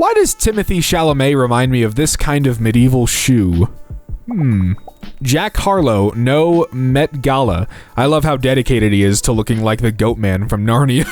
Why does Timothy Chalamet remind me of this kind of medieval shoe? Jack Harlow, no Met Gala. I love how dedicated he is to looking like the goat man from Narnia.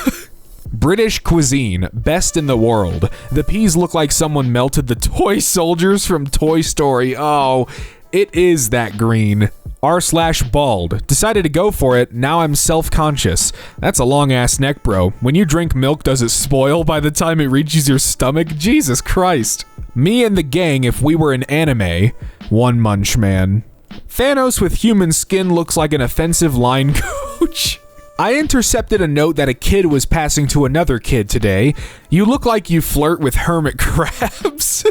British cuisine, best in the world. The peas look like someone melted the toy soldiers from Toy Story. Oh, it is that green. R/bald. Decided to go for it, now I'm self-conscious. That's a long-ass neck, bro. When you drink milk, does it spoil by the time it reaches your stomach? Jesus Christ. Me and the gang if we were an anime. One Munch Man. Thanos with human skin looks like an offensive line coach. I intercepted a note that a kid was passing to another kid today. You look like you flirt with hermit crabs.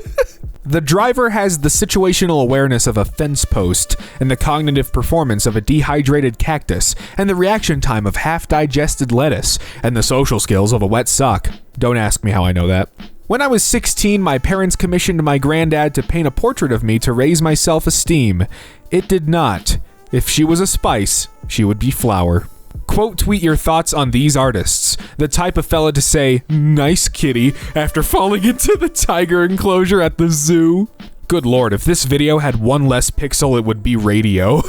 The driver has the situational awareness of a fence post, and the cognitive performance of a dehydrated cactus, and the reaction time of half-digested lettuce, and the social skills of a wet sock. Don't ask me how I know that. When I was 16, my parents commissioned my granddad to paint a portrait of me to raise my self-esteem. It did not. If she was a spice, she would be flour. Quote tweet your thoughts on these artists. The type of fella to say, nice kitty, after falling into the tiger enclosure at the zoo. Good lord, if this video had one less pixel, it would be radio.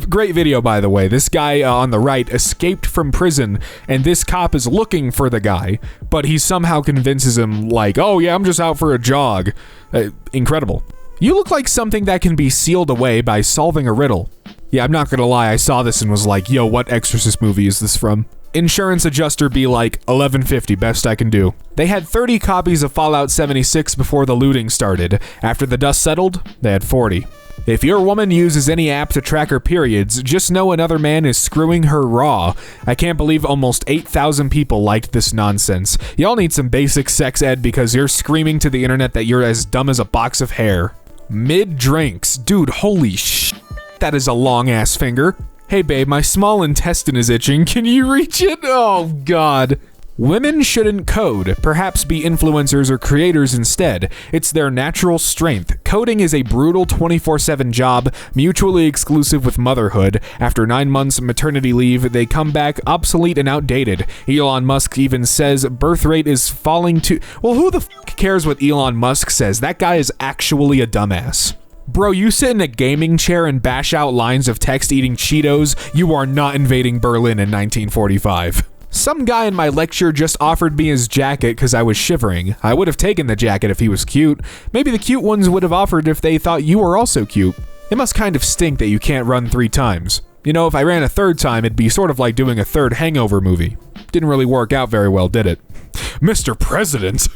Great video, by the way. This guy on the right escaped from prison, and this cop is looking for the guy, but he somehow convinces him, like, oh yeah, I'm just out for a jog. Incredible. You look like something that can be sealed away by solving a riddle. Yeah, I'm not gonna lie, I saw this and was like, yo, what Exorcist movie is this from? Insurance adjuster be like, $11.50, best I can do. They had 30 copies of Fallout 76 before the looting started. After the dust settled, they had 40. If your woman uses any app to track her periods, just know another man is screwing her raw. I can't believe almost 8,000 people liked this nonsense. Y'all need some basic sex ed because you're screaming to the internet that you're as dumb as a box of hair. Mid-drinks. Dude, holy shit. That is a long-ass finger. Hey babe, my small intestine is itching. Can you reach it? Oh god. Women shouldn't code, perhaps be influencers or creators instead. It's their natural strength. Coding is a brutal 24/7 job, mutually exclusive with motherhood. After 9 months maternity leave, they come back obsolete and outdated. Elon Musk even says birth rate is falling to... Well, who the f*** cares what Elon Musk says? That guy is actually a dumbass. Bro, you sit in a gaming chair and bash out lines of text eating Cheetos, you are not invading Berlin in 1945. Some guy in my lecture just offered me his jacket because I was shivering. I would have taken the jacket if he was cute. Maybe the cute ones would have offered if they thought you were also cute. It must kind of stink that you can't run 3 times. You know, if I ran a 3rd time, it'd be sort of like doing a 3rd Hangover movie. Didn't really work out very well, did it? Mr. President!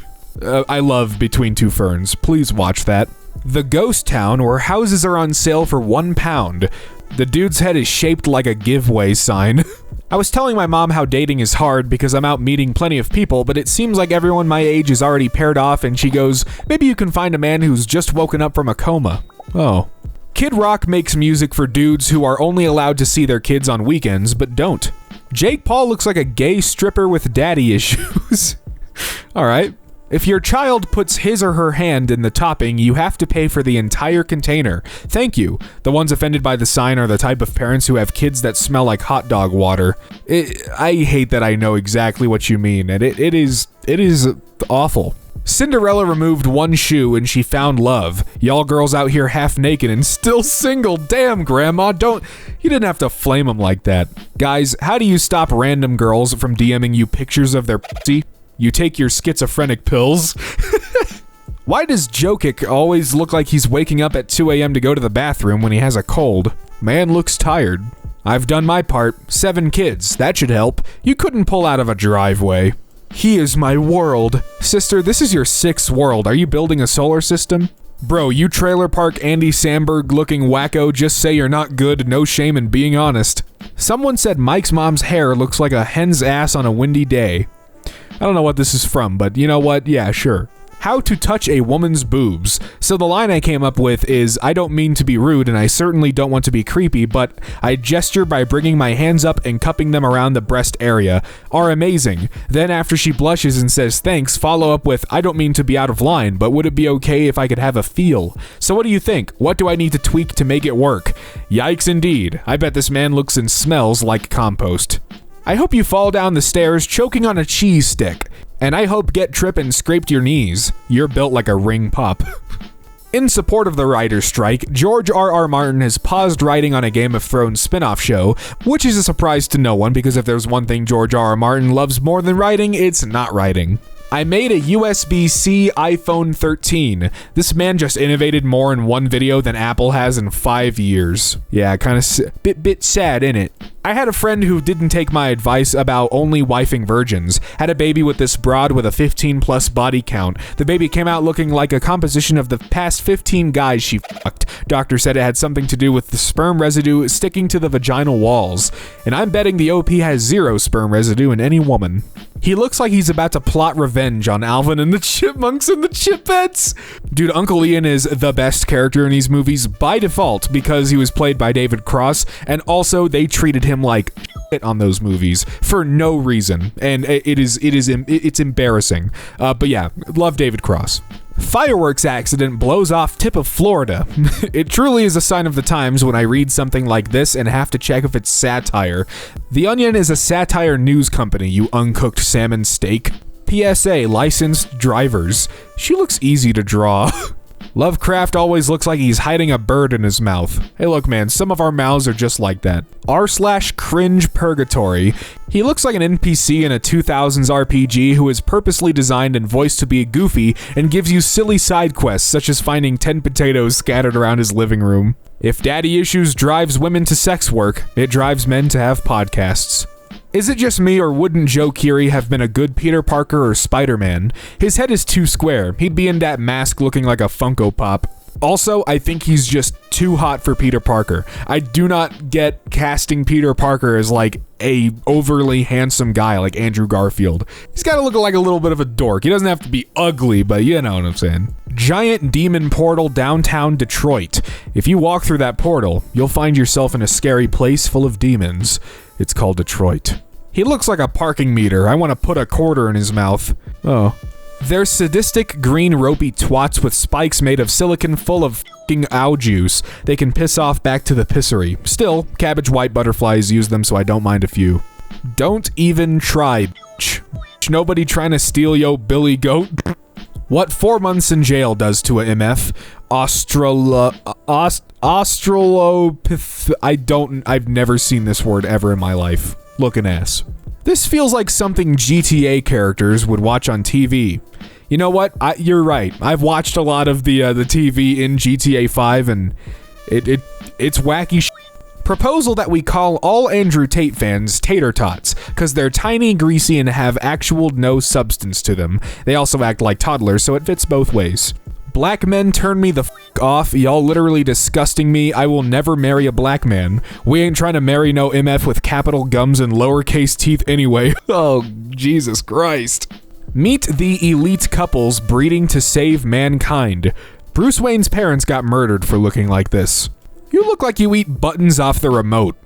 I love Between Two Ferns. Please watch that. The ghost town where houses are on sale for £1. The dude's head is shaped like a giveaway sign. I was telling my mom how dating is hard because I'm out meeting plenty of people, but it seems like everyone my age is already paired off, and she goes, maybe you can find a man who's just woken up from a coma. Oh. Kid Rock makes music for dudes who are only allowed to see their kids on weekends, but don't. Jake Paul looks like a gay stripper with daddy issues. Alright. If your child puts his or her hand in the topping, you have to pay for the entire container. Thank you. The ones offended by the sign are the type of parents who have kids that smell like hot dog water. I hate that I know exactly what you mean, and it is awful. Cinderella removed one shoe and she found love. Y'all girls out here half naked and still single. Damn, Grandma, you didn't have to flame them like that. Guys, how do you stop random girls from DMing you pictures of their pussy? You take your schizophrenic pills. Why does Jokic always look like he's waking up at 2 a.m. to go to the bathroom when he has a cold? Man looks tired. I've done my part. 7 kids. That should help. You couldn't pull out of a driveway. He is my world. Sister, this is your 6th world. Are you building a solar system? Bro, you trailer park Andy Samberg looking wacko, just say you're not good, no shame in being honest. Someone said Mike's mom's hair looks like a hen's ass on a windy day. I don't know what this is from, but you know what? Yeah, sure. How to touch a woman's boobs. So the line I came up with is, I don't mean to be rude and I certainly don't want to be creepy, but I gesture by bringing my hands up and cupping them around the breast area. Are amazing. Then after she blushes and says thanks, follow up with, I don't mean to be out of line, but would it be okay if I could have a feel? So what do you think? What do I need to tweak to make it work? Yikes indeed. I bet this man looks and smells like compost. I hope you fall down the stairs choking on a cheese stick. And I hope get trippin' scraped your knees. You're built like a ring pup. In support of the writer's strike, George R.R. Martin has paused writing on a Game of Thrones spin-off show, which is a surprise to no one because if there's one thing George R.R. Martin loves more than writing, it's not writing. I made a USB-C iPhone 13. This man just innovated more in one video than Apple has in 5 years. Yeah, kind of bit sad, innit? I had a friend who didn't take my advice about only wifing virgins. Had a baby with this broad with a 15+ body count. The baby came out looking like a composition of the past 15 guys she fucked. Doctor said it had something to do with the sperm residue sticking to the vaginal walls. And I'm betting the OP has 0 sperm residue in any woman. He looks like he's about to plot revenge on Alvin and the Chipmunks and the Chipettes. Dude, Uncle Ian is the best character in these movies by default because he was played by David Cross, and also they treated him like shit on those movies for no reason, and it's embarrassing. But yeah, love David Cross. Fireworks accident blows off tip of Florida. It truly is a sign of the times when I read something like this and have to check if it's satire. The Onion is a satire news company, you uncooked salmon steak. PSA, licensed drivers. She looks easy to draw. Lovecraft always looks like he's hiding a bird in his mouth. Hey look man, some of our mouths are just like that. r/cringe purgatory. He looks like an NPC in a 2000s RPG who is purposely designed and voiced to be goofy and gives you silly side quests such as finding 10 potatoes scattered around his living room. If daddy issues drives women to sex work, it drives men to have podcasts. Is it just me, or wouldn't Joe Keery have been a good Peter Parker or Spider-Man? His head is too square. He'd be in that mask looking like a Funko Pop. Also, I think he's just too hot for Peter Parker. I do not get casting Peter Parker as like a overly handsome guy like Andrew Garfield. He's got to look like a little bit of a dork. He doesn't have to be ugly, but you know what I'm saying. Giant demon portal downtown Detroit. If you walk through that portal, you'll find yourself in a scary place full of demons. It's called Detroit. He looks like a parking meter. I want to put a quarter in his mouth. Oh. They're sadistic green ropey twats with spikes made of silicon full of f***ing ow juice. They can piss off back to the pissery. Still, cabbage white butterflies use them, so I don't mind a few. Don't even try, bitch. Nobody trying to steal yo Billy Goat. What 4 months in jail does to a MF. I've never seen this word ever in my life. Lookin' ass. This feels like something GTA characters would watch on TV. You know what? You're right. I've watched a lot of the TV in GTA 5 and it's wacky shit. Proposal that we call all Andrew Tate fans tater tots, cause they're tiny, greasy, and have actual no substance to them. They also act like toddlers, so it fits both ways. Black men turn me the f*** off, y'all literally disgusting me, I will never marry a black man. We ain't trying to marry no MF with capital gums and lowercase teeth anyway. Oh, Jesus Christ. Meet the elite couples breeding to save mankind. Bruce Wayne's parents got murdered for looking like this. You look like you eat buttons off the remote.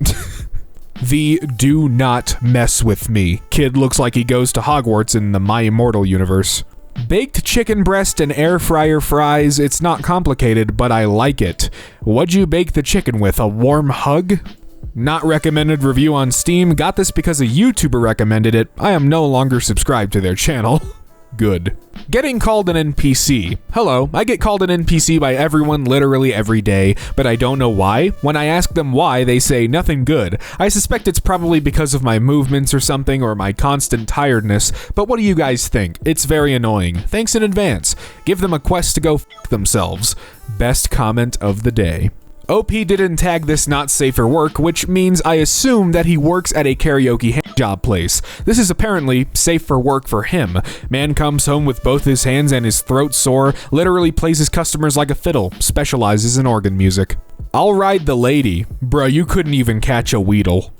The do not mess with me kid looks like he goes to Hogwarts in the My Immortal universe. Baked chicken breast and air fryer fries, it's not complicated, but I like it. What'd you bake the chicken with, a warm hug? Not recommended review on Steam, got this because a YouTuber recommended it. I am no longer subscribed to their channel. Good. Getting called an NPC. Hello, I get called an NPC by everyone literally every day, but I don't know why. When I ask them why, they say nothing good. I suspect it's probably because of my movements or something, or my constant tiredness, but what do you guys think? It's very annoying. Thanks in advance. Give them a quest to go f*** themselves. Best comment of the day. OP didn't tag this not safe for work, which means I assume that he works at a karaoke job place. This is apparently safe for work for him. Man comes home with both his hands and his throat sore, literally plays his customers like a fiddle, specializes in organ music. I'll ride the lady. Bruh, you couldn't even catch a Weedle.